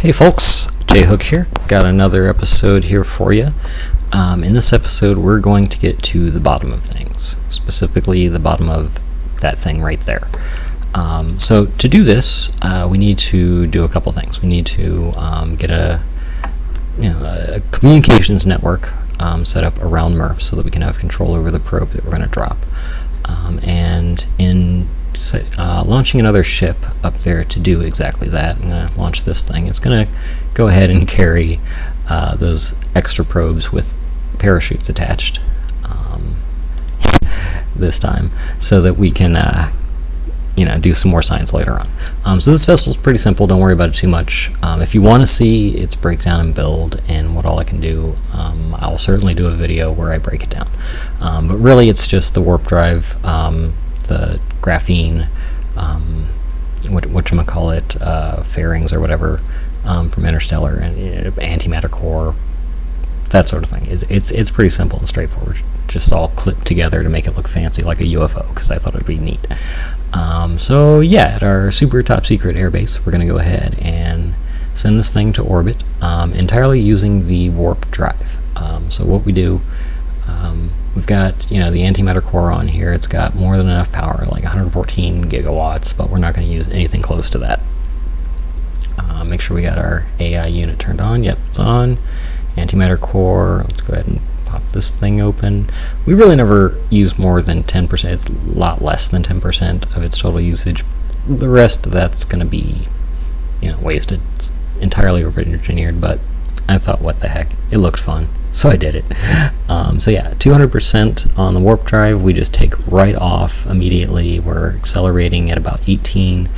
Hey folks, J-Hook here. Got another episode here for you. In this episode, we're going to get to the bottom of things, specifically the bottom of that thing right there. So to do this, we need to do a couple things. We need to get a communications network set up around Murph so that we can have control over the probe that we're going to drop. And in launching another ship up there to do exactly that, I'm going to launch this thing. It's going to go ahead and carry those extra probes with parachutes attached this time, so that we can do some more science later on. So this vessel's pretty simple. Don't worry about it too much. If you want to see its breakdown and build and what all I can do, I'll certainly do a video where I break it down. But really, it's just the warp drive, the graphene, whatchamacallit, fairings or whatever, from Interstellar, and antimatter core, that sort of thing. It's pretty simple and straightforward, just all clipped together to make it look fancy like a UFO, because I thought it'd be neat. So yeah, at our super top secret airbase, we're going to go ahead and send this thing to orbit, entirely using the warp drive. So what we do, we've got the antimatter core on here. It's got more than enough power, like 114 gigawatts, but we're not going to use anything close to that. Make sure we got our AI unit turned on. Yep, it's on. Antimatter core. Let's go ahead and pop this thing open. We really never use more than 10%. It's a lot less than 10% of its total usage. The rest of that's going to be, wasted. It's entirely over-engineered, but I thought, what the heck? It looked fun, so I did it. So yeah, 200% on the warp drive. We just take right off immediately. We're accelerating at about 19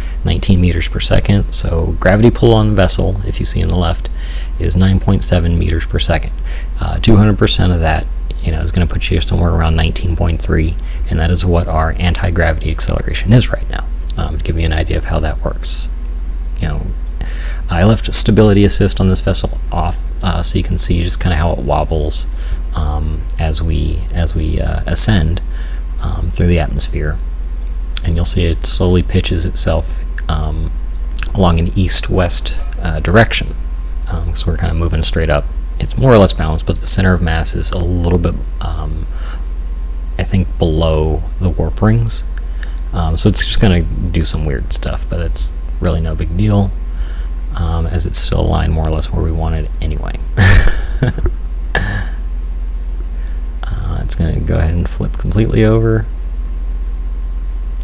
meters per second. So gravity pull on the vessel, if you see on the left, is 9.7 meters per second. 200% of that, is going to put you somewhere around 19.3, and that is what our anti-gravity acceleration is right now. To give you an idea of how that works, I left stability assist on this vessel off, so you can see just kind of how it wobbles as we ascend through the atmosphere, and you'll see it slowly pitches itself along an east-west direction. So we're kind of moving straight up. It's more or less balanced, but the center of mass is a little bit, I think, below the warp rings. So it's just going to do some weird stuff, but it's really no big deal, as it's still aligned more or less where we want it anyway. It's going to go ahead and flip completely over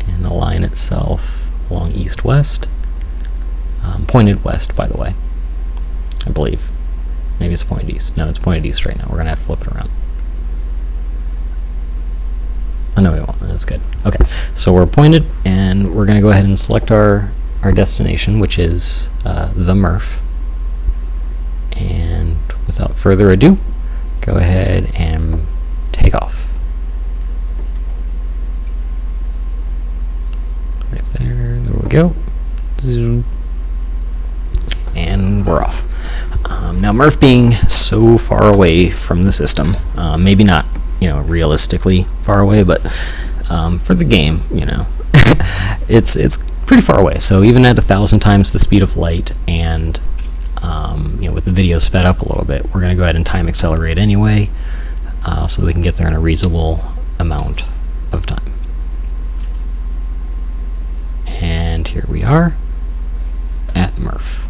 and align itself along east-west. Pointed west, by the way, I believe. Maybe it's pointed east. No, it's pointed east right now. We're going to have to flip it around. Oh, no, we won't. That's good. Okay, so we're pointed, and we're going to go ahead and select our destination, which is the Murph. And without further ado, go ahead and take off. Right there. There we go. Zoom. And we're off. Now, Murph being so far away from the system, maybe not, realistically far away, but for the game, it's pretty far away. So even at 1,000 times the speed of light, and with the video sped up a little bit, we're going to go ahead and time accelerate anyway, so that we can get there in a reasonable amount of time. And here we are at Murph.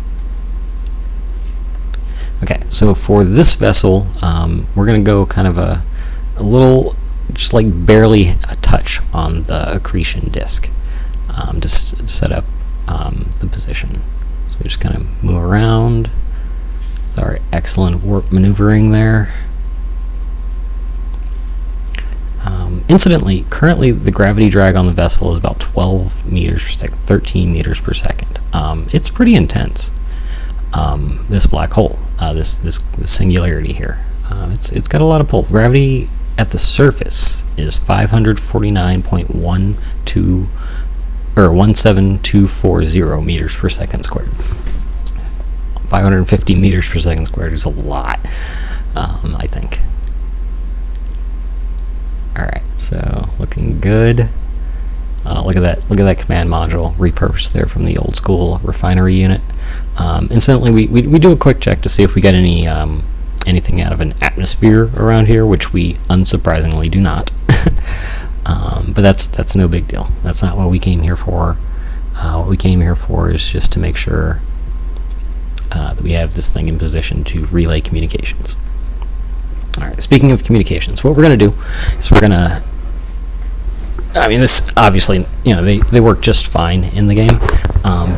Okay, so for this vessel, we're going to go kind of a little, just like barely a touch on the accretion disk, just set up the position. So we just kind of move around with our excellent warp maneuvering there. Incidentally, currently the gravity drag on the vessel is about 12 meters per second, 13 meters per second. It's pretty intense. This black hole, this singularity here, it's got a lot of pull. Gravity at the surface is 549.12 or 17240 meters per second squared. 550 meters per second squared is a lot, I think. All right, so looking good. Look at that! Look at that command module repurposed there from the old school refinery unit. Incidentally, we do a quick check to see if we get any anything out of an atmosphere around here, which we unsurprisingly do not. But that's no big deal. That's not what we came here for. What we came here for is just to make sure that we have this thing in position to relay communications. All right. Speaking of communications, what we're going to do is we're going to. I mean, this obviously, they work just fine in the game,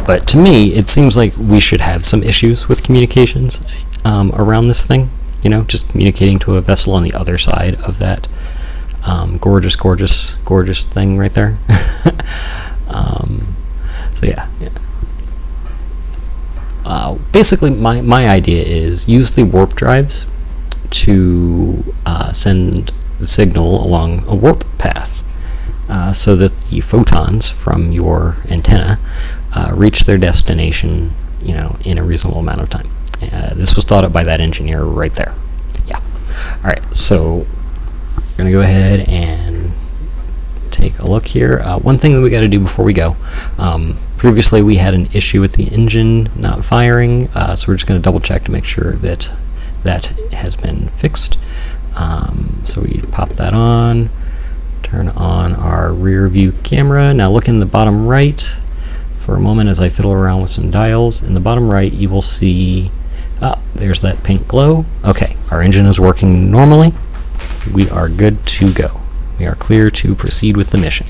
but to me, it seems like we should have some issues with communications around this thing. Just communicating to a vessel on the other side of that gorgeous thing right there. So yeah. Basically, my idea is use the warp drives to send the signal along a warp path. So that the photons from your antenna reach their destination, in a reasonable amount of time. This was thought up by that engineer right there. Yeah. All right. So we're gonna go ahead and take a look here. One thing that we got to do before we go. Previously, we had an issue with the engine not firing, so we're just gonna double check to make sure that that has been fixed. So we pop that on. Turn on our rear view camera. Now look in the bottom right for a moment as I fiddle around with some dials. In the bottom right, you will see, there's that pink glow. Okay, our engine is working normally. We are good to go. We are clear to proceed with the mission.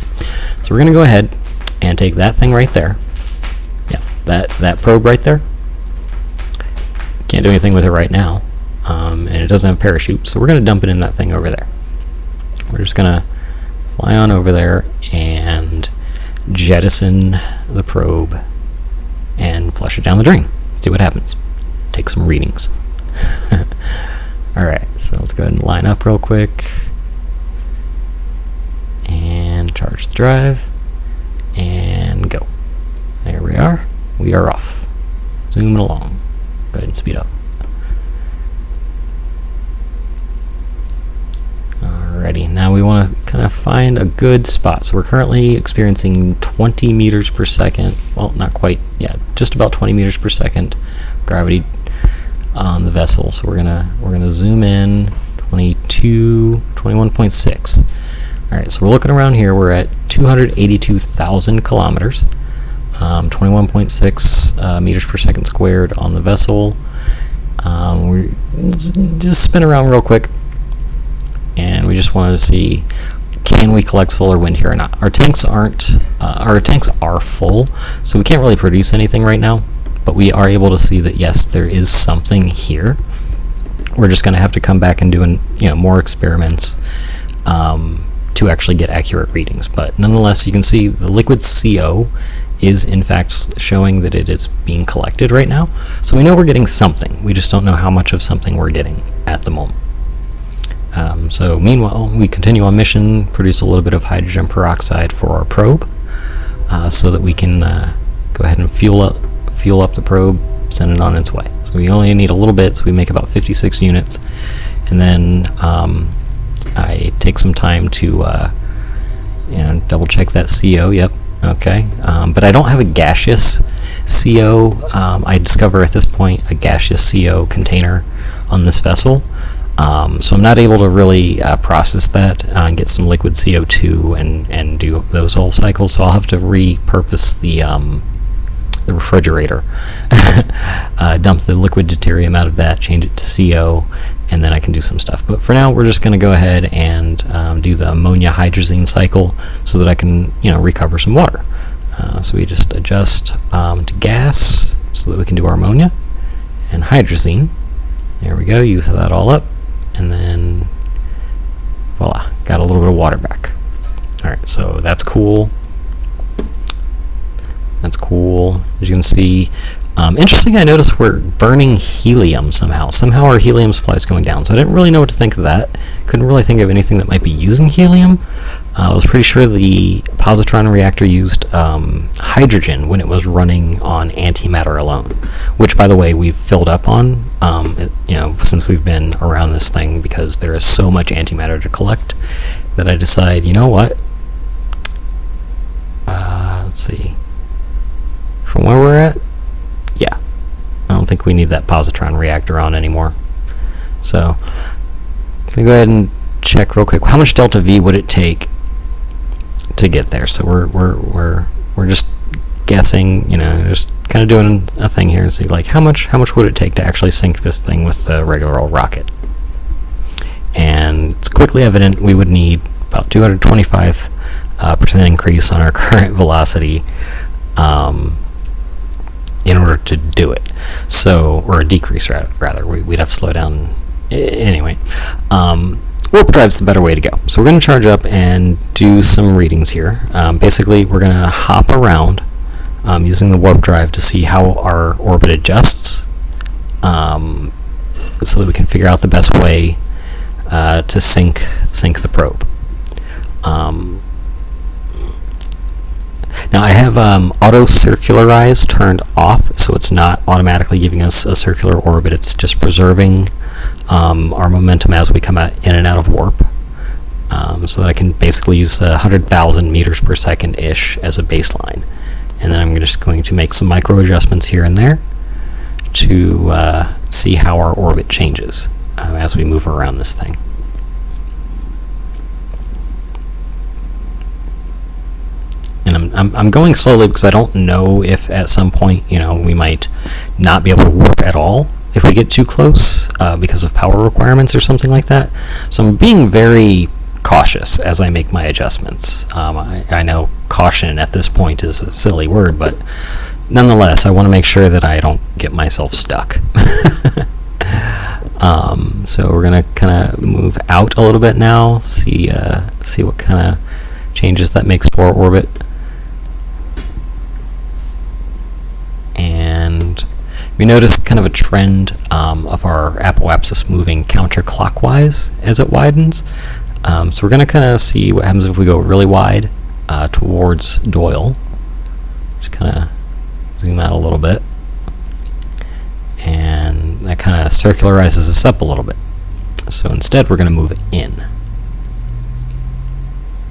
So we're going to go ahead and take that thing right there. Yeah, that probe right there. Can't do anything with it right now. And it doesn't have a parachute, so we're going to dump it in that thing over there. We're just going to fly on over there and jettison the probe and flush it down the drain. See what happens. Take some readings. Alright, so let's go ahead and line up real quick and charge the drive and go. There we are. We are off. Zoom it along. Go ahead and speed up. Alrighty, now we want to kind of find a good spot. So we're currently experiencing 20 meters per second. Well, not quite. Yeah, just about 20 meters per second gravity on the vessel. So we're gonna zoom in 21.6. All right, so we're looking around here. We're at 282,000 kilometers, 21.6 meters per second squared on the vessel. We just spin around real quick. And we just wanted to see, can we collect solar wind here or not? Our tanks are full, so we can't really produce anything right now, but we are able to see that yes, there is something here. We're just going to have to come back and do more experiments to actually get accurate readings. But nonetheless, you can see the liquid CO is in fact showing that it is being collected right now. So we know we're getting something. We just don't know how much of something we're getting at the moment. So meanwhile, we continue on mission, produce a little bit of hydrogen peroxide for our probe, so that we can go ahead and fuel up the probe, send it on its way. So we only need a little bit, so we make about 56 units, and then I take some time to double check that CO. Yep, okay, but I don't have a gaseous CO. I discover at this point a gaseous CO container on this vessel. So I'm not able to really process that and get some liquid CO2 and do those whole cycles. So I'll have to repurpose the refrigerator, dump the liquid deuterium out of that, change it to CO, and then I can do some stuff. But for now, we're just going to go ahead and do the ammonia hydrazine cycle so that I can recover some water. So we just adjust to gas so that we can do our ammonia and hydrazine. There we go. Use that all up. And then, voila, got a little bit of water back. Alright, so that's cool. That's cool. As you can see, interesting, I noticed we're burning helium somehow. Somehow our helium supply is going down, so I didn't really know what to think of that. Couldn't really think of anything that might be using helium. I was pretty sure the positron reactor used hydrogen when it was running on antimatter alone, which, by the way, we've filled up on, since we've been around this thing, because there is so much antimatter to collect that I decide, you know what? let's see. From where we're at, yeah, I don't think we need that positron reactor on anymore. So I'm gonna go ahead and check real quick. How much delta V would it take to get there? So we're just guessing, you know, just kind of doing a thing here and see like how much would it take to actually sink this thing with the regular old rocket. And it's quickly evident we would need about 225% increase on our current velocity in order to do it. So, or a decrease rather. We'd have to slow down anyway. Warp drive's the better way to go. So we're going to charge up and do some readings here. Basically, we're going to hop around using the warp drive to see how our orbit adjusts, so that we can figure out the best way to sink the probe. Now I have auto circularize turned off, so it's not automatically giving us a circular orbit. It's just preserving our momentum as we come in and out of warp, so that I can basically use 100,000 meters per second ish as a baseline. And then I'm just going to make some micro adjustments here and there to see how our orbit changes as we move around this thing. And I'm going slowly because I don't know if at some point, you know, we might not be able to warp at all if we get too close because of power requirements or something like that. So I'm being very cautious as I make my adjustments. I know caution at this point is a silly word, but nonetheless, I want to make sure that I don't get myself stuck. So we're gonna kind of move out a little bit now, see what kind of changes that makes for our orbit. And we notice kind of a trend of our apoapsis moving counterclockwise as it widens. So we're going to kind of see what happens if we go really wide towards Doyle. Just kind of zoom out a little bit. And that kind of circularizes us up a little bit. So instead we're going to move in.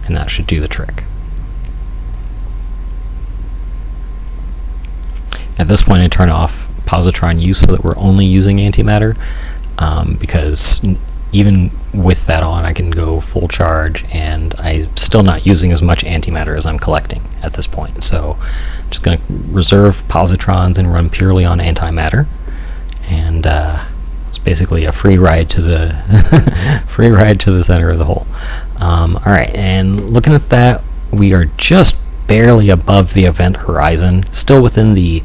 And that should do the trick. At this point I turn off positron use so that we're only using antimatter, because even with that on I can go full charge and I'm still not using as much antimatter as I'm collecting at this point. So I'm just going to reserve positrons and run purely on antimatter, and it's basically a free ride to the free ride to the center of the hole. Alright, and looking at that, we are just barely above the event horizon, still within the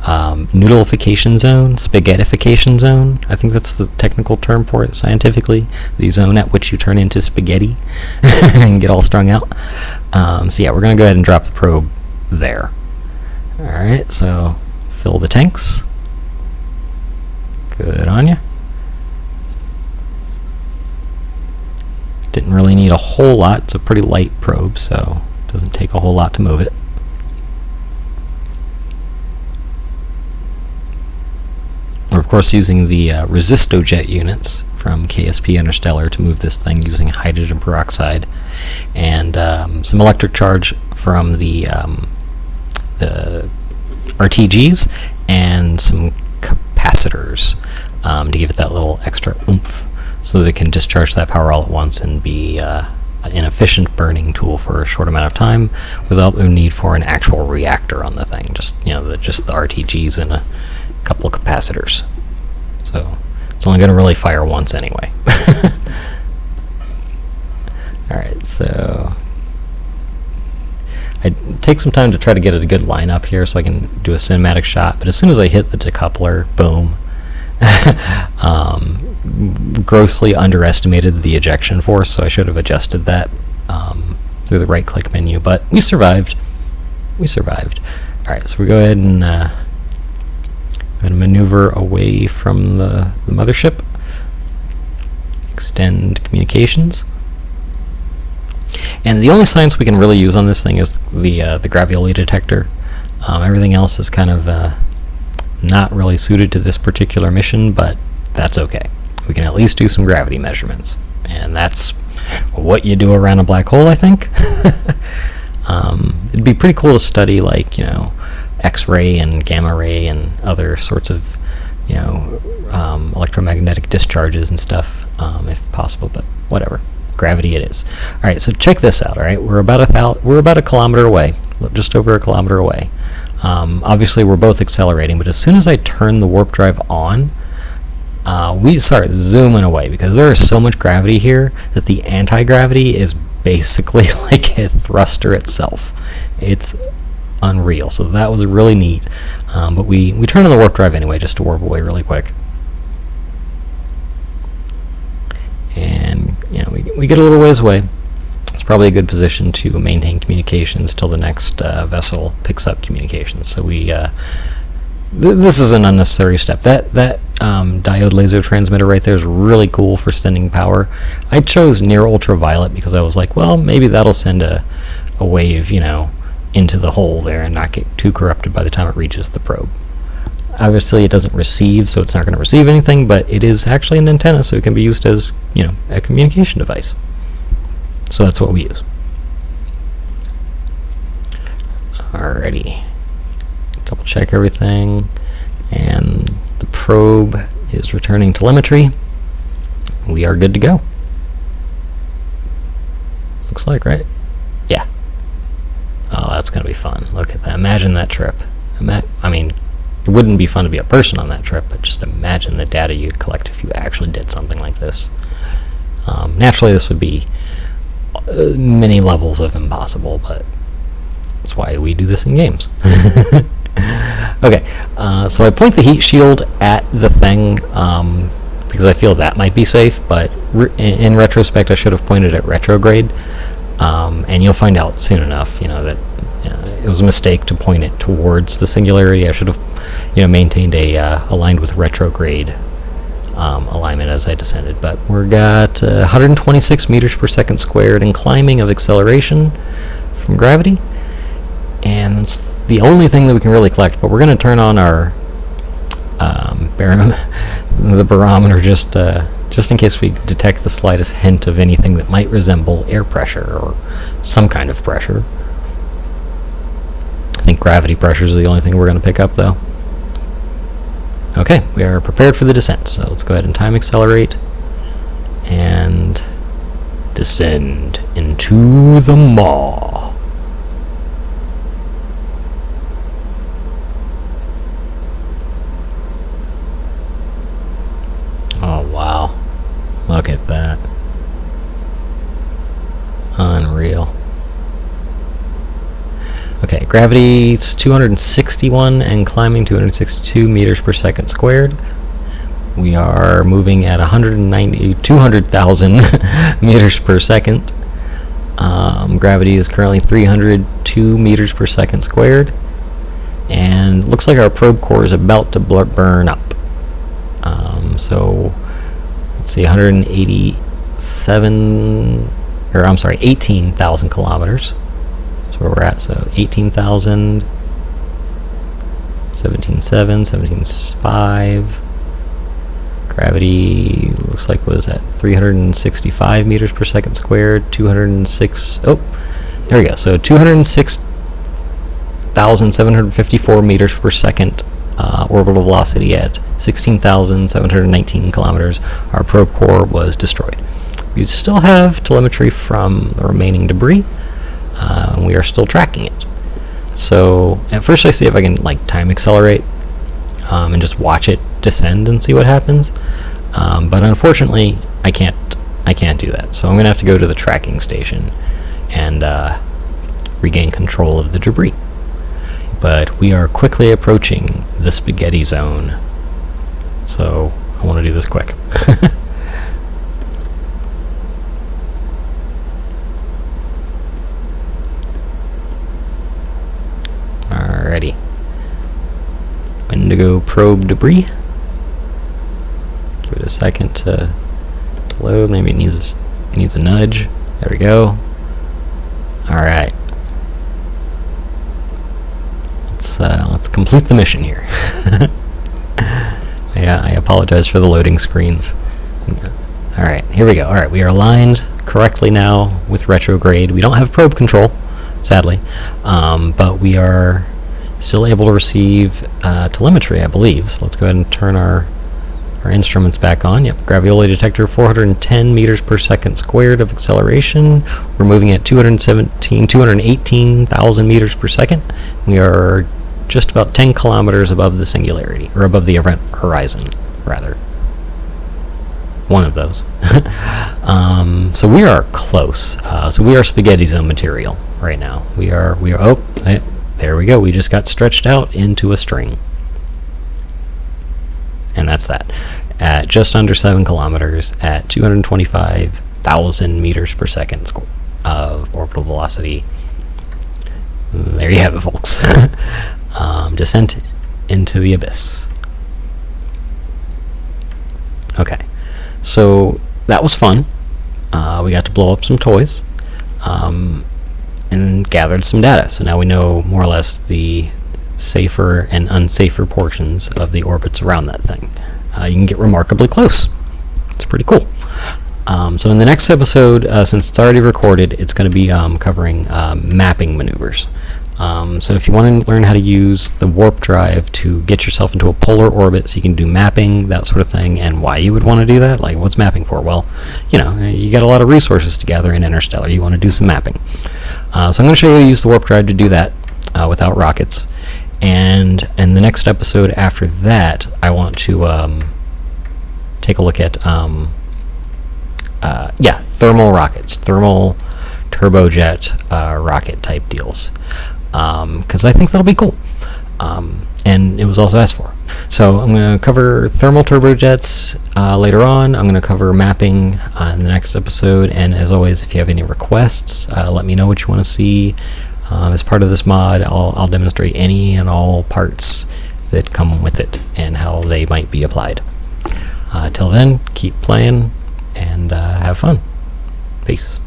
noodleification zone, spaghettification zone. I think that's the technical term for it scientifically, the zone at which you turn into spaghetti and get all strung out. So yeah, we're going to go ahead and drop the probe there. Alright, so fill the tanks. Good on you. Didn't really need a whole lot. It's a pretty light probe, so it doesn't take a whole lot to move it. We're of course using the resistojet units from KSPIE Interstellar to move this thing using hydrogen peroxide and some electric charge from the RTGs and some capacitors to give it that little extra oomph, so that it can discharge that power all at once and be an efficient burning tool for a short amount of time without the need for an actual reactor on the thing. Just, you know, just the RTGs and a couple of capacitors. So it's only going to really fire once anyway. Alright, so I take some time to try to get a good lineup here so I can do a cinematic shot, but as soon as I hit the decoupler, boom. Grossly underestimated the ejection force, so I should have adjusted that through the right click menu, but we survived. Alright, so we go ahead and maneuver away from the mothership, extend communications, and the only science we can really use on this thing is the gravioli detector. Everything else is kind of not really suited to this particular mission, but that's okay. We can at least do some gravity measurements, and that's what you do around a black hole, I think. It'd be pretty cool to study, like, X-ray and gamma ray and other sorts of, electromagnetic discharges and stuff, if possible, but whatever. Gravity it is. All right, so check this out. All right, we're about a kilometer away, just over a kilometer away. Obviously, we're both accelerating, but as soon as I turn the warp drive on, we start zooming away because there is so much gravity here that the anti-gravity is basically like a thruster itself. It's unreal. So that was really neat. But we turn on the warp drive anyway, just to warp away really quick. And we get a little ways away. It's probably a good position to maintain communications till the next vessel picks up communications. So we this is an unnecessary step. That diode laser transmitter right there is really cool for sending power. I chose near ultraviolet because I was like, well, maybe that'll send a wave, into the hole there and not get too corrupted by the time it reaches the probe. Obviously, it doesn't receive, so it's not going to receive anything, but it is actually an antenna, so it can be used as, a communication device. So that's what we use. Alrighty. Double check everything, and the probe is returning telemetry. We are good to go. Looks like, right? Yeah. Oh, that's going to be fun. Look at that. Imagine that trip. I mean, it wouldn't be fun to be a person on that trip, but just imagine the data you'd collect if you actually did something like this. Naturally, this would be many levels of impossible, but that's why we do this in games. Okay, so I point the heat shield at the thing because I feel that might be safe, but in retrospect, I should have pointed at retrograde. And you'll find out soon enough, that it was a mistake to point it towards the singularity. I should have, maintained aligned with retrograde alignment as I descended. But we're got 126 meters per second squared in climbing of acceleration from gravity, and it's the only thing that we can really collect. But we're going to turn on our the barometer just in case we detect the slightest hint of anything that might resemble air pressure or some kind of pressure. I think gravity pressure is the only thing we're going to pick up, though. Okay, we are prepared for the descent, so let's go ahead and time accelerate and descend into the maw. Oh, wow. Look at that. Unreal. Okay, gravity is 261 and climbing 262 meters per second squared. We are moving at 200,000 meters per second. Gravity is currently 302 meters per second squared. And looks like our probe core is about to burn up. So let's see, 18,000 kilometers. That's where we're at. So 18,000, 17.7, 17.5. Gravity looks like was at 365 meters per second squared. 206. Oh, there we go. So 206,754 meters per second. Orbital velocity at 16,719 kilometers. Our probe core was destroyed. We still have telemetry from the remaining debris, and we are still tracking it. So at first I see if I can time accelerate and just watch it descend and see what happens. But unfortunately I can't do that. So I'm gonna have to go to the tracking station and regain control of the debris. But we are quickly approaching the spaghetti zone, so I want to do this quick. Alrighty. Indigo probe debris. Give it a second to load. Maybe it needs a nudge. There we go. Alright. Let's complete the mission here. I apologize for the loading screens. Alright, here we go. Alright, we are aligned correctly now with retrograde. We don't have probe control, sadly. But we are still able to receive telemetry, I believe. So let's go ahead and turn our instruments back on. Yep, gravioli detector, 410 meters per second squared of acceleration. We're moving at 218,000 meters per second. We are just about 10 kilometers above the singularity, or above the event horizon, rather. One of those. So we are close. So we are spaghetti zone material right now. We are. Oh, there we go. We just got stretched out into a string. And that's that. At just under 7 kilometers, at 225,000 meters per second of orbital velocity. There you have it, folks. Descent into the abyss. Okay, so that was fun. We got to blow up some toys and gathered some data. So now we know more or less the safer and unsafer portions of the orbits around that thing. You can get remarkably close. It's pretty cool. So in the next episode, since it's already recorded, it's going to be covering mapping maneuvers. So if you want to learn how to use the warp drive to get yourself into a polar orbit so you can do mapping, that sort of thing, and why you would want to do that, like what's mapping for? Well, you know, you got a lot of resources to gather in Interstellar. You want to do some mapping. So I'm going to show you how to use the warp drive to do that without rockets. And in the next episode after that, I want to take a look at thermal rockets, thermal turbojet rocket type deals, because I think that'll be cool, and it was also asked for. So I'm going to cover thermal turbojets later on. I'm going to cover mapping in the next episode, and as always, if you have any requests, let me know what you want to see. As part of this mod, I'll demonstrate any and all parts that come with it and how they might be applied. Till then, keep playing and have fun. Peace.